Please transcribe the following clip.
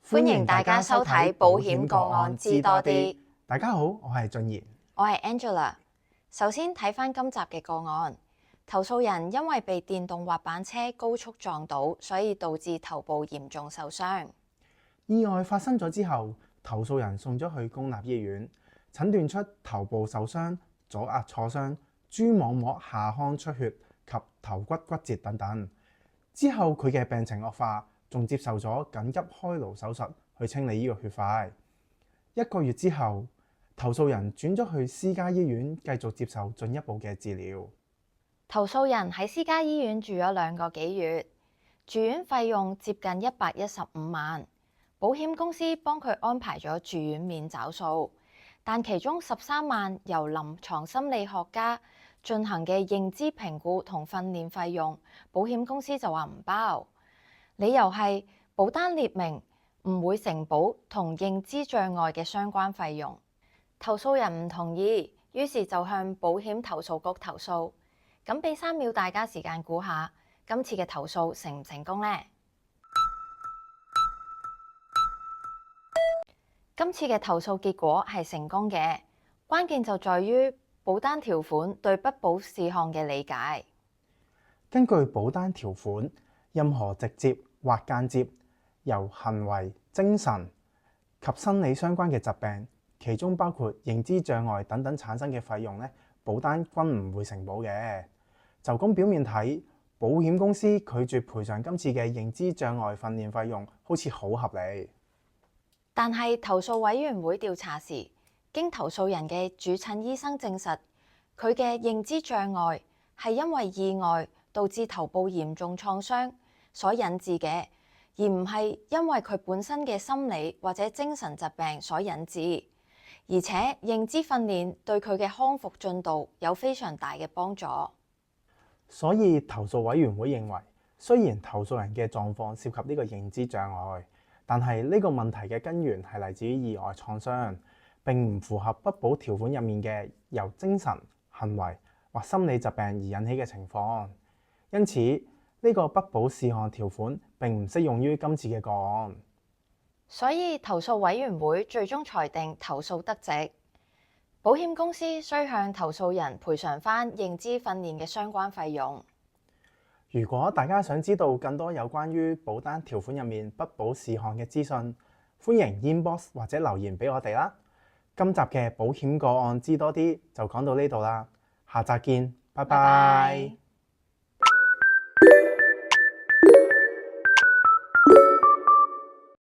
歡迎大家收睇保險個案知多啲。大家好，我係俊賢，我係 Angela。首先睇返今集嘅個案，投訴人因為被電動滑板車高速撞倒，所以導致頭部嚴重受傷。意外發生咗之後，投訴人送咗去公立醫院，診斷出頭部受傷、左額挫傷、蛛網膜下腔出血及頭骨骨折等等。之後佢嘅病情惡化，仲接受咗緊急開顱手術去清理呢個血塊。1個月之後，投訴人轉咗去私家醫院繼續接受進一步嘅治療。投訴人喺私家醫院住咗2個幾月，住院費用接近115萬，保險公司幫佢安排咗住院免找數，但其中13萬由臨床心理學家進行嘅認知評估同訓練費用，保險公司就話唔包。理由係保單列明唔會承保同認知障礙嘅相關費用。投訴人唔同意，於是就向保險投訴局投訴。咁俾3秒大家時間估下，今次嘅投訴成唔成功呢？今次嘅投訴結果係成功嘅，關鍵就在於保單條款對不保事項嘅理解。根據保單條款，任何直接或間接由行為、精神及生理相關嘅疾病，其中包括認知障礙等等產生嘅費用咧，保單均唔會承保嘅。就咁表面睇，保險公司拒絕賠償今次嘅認知障礙訓練費用，好似好合理。但係投訴委員會調查時，經投訴人嘅主診醫生證實，佢嘅認知障礙係因為意外導致頭部嚴重創傷所引致嘅，而唔係因為佢本身嘅心理或者精神疾病所引致。而且認知訓練對佢嘅康復進度有非常大嘅幫助。所以投訴委員會認為，雖然投訴人嘅狀況涉及呢個認知障礙，但係呢個問題嘅根源係嚟自於意外創傷，並唔符合不保條款入面嘅由精神、行為或心理疾病而引起嘅情況。因此，呢個不保事項條款並唔適用於今次嘅個案。所以投訴委員會最終裁定投訴得直，保險公司需向投訴人賠償返認知訓練嘅相關費用。如果大家想知道更多有關於保單條款入面不保事項嘅資訊，歡迎 inbox 或者留言俾我哋啦。今集嘅保險個案知多啲就講到呢度啦，下集見，拜拜。